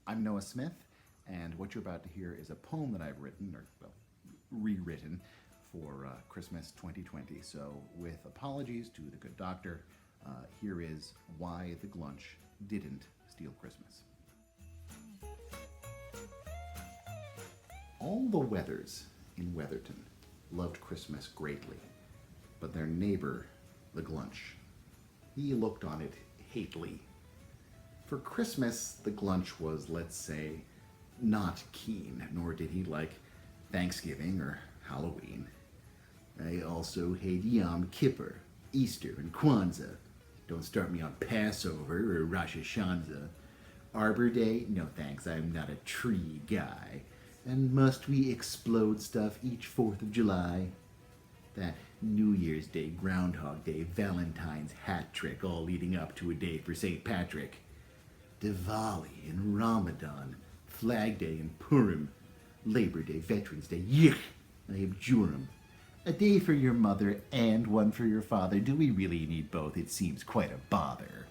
I'm Noah Smith, and what you're about to hear is a poem that I've written, or well, rewritten, for Christmas 2020. So, with apologies to the good doctor, here is why the Glunch didn't steal Christmas. All the Weathers in Weatherton loved Christmas greatly, but their neighbor, the Glunch, he looked on it hately. For Christmas, the Glunch was, let's say, not keen, nor did he like Thanksgiving or Halloween. I also hate Yom Kippur, Easter, and Kwanzaa. Don't start me on Passover or Rosh Hashanah. Arbor Day? No thanks, I'm not a tree guy. And must we explode stuff each 4th of July? That New Year's Day, Groundhog Day, Valentine's hat trick, all leading up to a day for St. Patrick. Diwali and Ramadan, Flag Day and Purim, Labor Day, Veterans Day, yuck, I abjure 'em. A day for your mother and one for your father. Do we really need both? It seems quite a bother.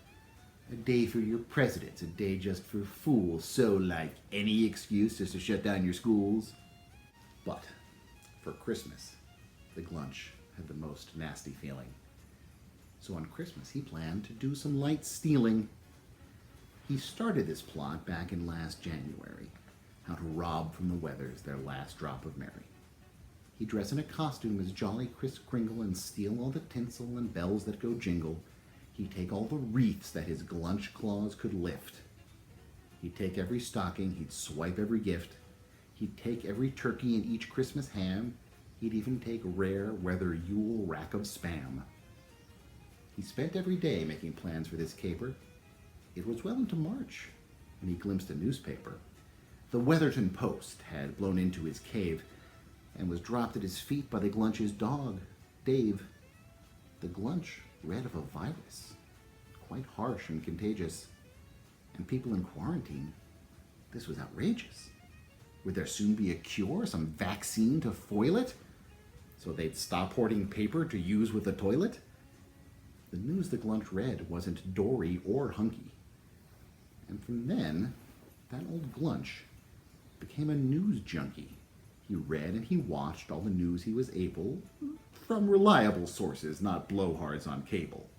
A day for your presidents, a day just for fools. So, like, any excuse just to shut down your schools? But, for Christmas, the Glunch had the most nasty feeling. So on Christmas, he planned to do some light stealing. He started this plot back in last January, how to rob from the Weathers their last drop of merry. He'd dress in a costume as Jolly Kris Kringle and steal all the tinsel and bells that go jingle. He'd take all the wreaths that his Glunch claws could lift. He'd take every stocking, he'd swipe every gift. He'd take every turkey and each Christmas ham. He'd even take rare weather Yule rack of spam. He spent every day making plans for this caper. It was well into March when he glimpsed a newspaper. The Weatherton Post had blown into his cave and was dropped at his feet by the Glunch's dog, Dave. The Glunch read of a virus, quite harsh and contagious, and people in quarantine. This was outrageous. Would there soon be a cure, some vaccine to foil it, so they'd stop hoarding paper to use with the toilet? The news the Glunch read wasn't dory or hunky. And from then, that old Glunch became a news junkie. He read and he watched all the news he was able, from reliable sources, not blowhards on cable.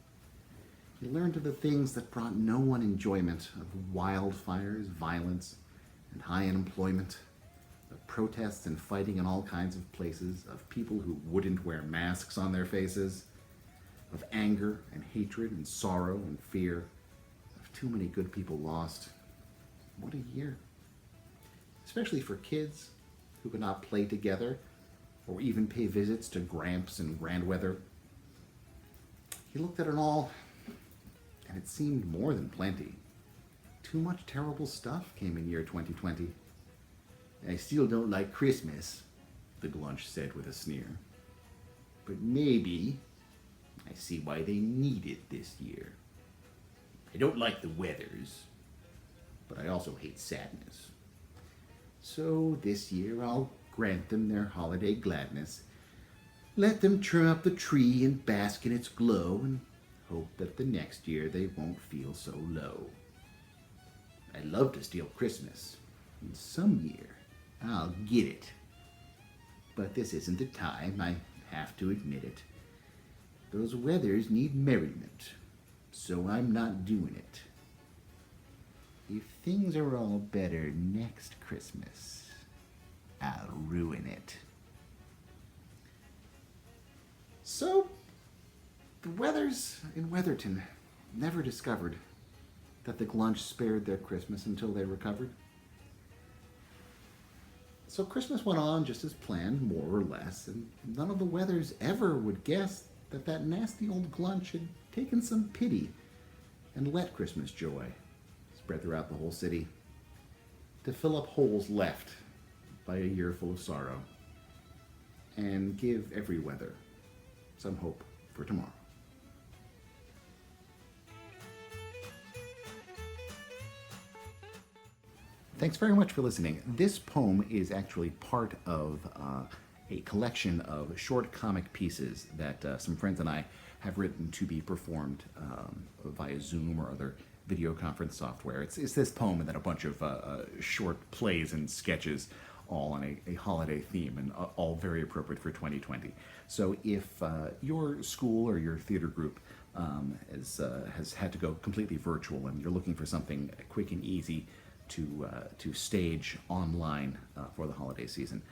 He learned of the things that brought no one enjoyment, of wildfires, violence, and high unemployment, of protests and fighting in all kinds of places, of people who wouldn't wear masks on their faces, of anger and hatred and sorrow and fear, of too many good people lost. What a year. Especially for kids who could not play together or even pay visits to Gramps and Grandweather. He looked at it all, and it seemed more than plenty. Too much terrible stuff came in year 2020. I still don't like Christmas, the Glunch said with a sneer. But maybe I see why they need it this year. I don't like the Weathers, but I also hate sadness. So this year I'll grant them their holiday gladness. Let them trim up the tree and bask in its glow, and hope that the next year they won't feel so low. I love to steal Christmas, and some year I'll get it. But this isn't the time, I have to admit it. Those Weathers need merriment, so I'm not doing it. If things are all better next Christmas, I'll ruin it. So, the Weathers in Weatherton never discovered that the Glunch spared their Christmas until they recovered. So Christmas went on just as planned, more or less, and none of the Weathers ever would guess that that nasty old Glunch had taken some pity and let Christmas joy spread throughout the whole city to fill up holes left by a year full of sorrow and give every weather some hope for tomorrow. Thanks very much for listening. This poem is actually part of a collection of short comic pieces that some friends and I have written to be performed via Zoom or other video conference software. It's this poem and then a bunch of short plays and sketches, all on a holiday theme, and all very appropriate for 2020. So if your school or your theater group has had to go completely virtual and you're looking for something quick and easy to stage online for the holiday season,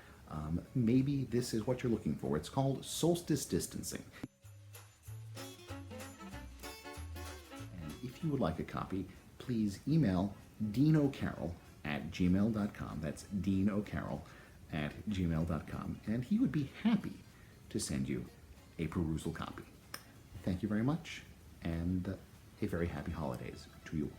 maybe this is what you're looking for. It's called solstice distancing. And if you would like a copy, please email Dean O'Carroll at gmail.com. That's Dean O'Carroll at gmail.com. And he would be happy to send you a perusal copy. Thank you very much, and a very happy holidays to you.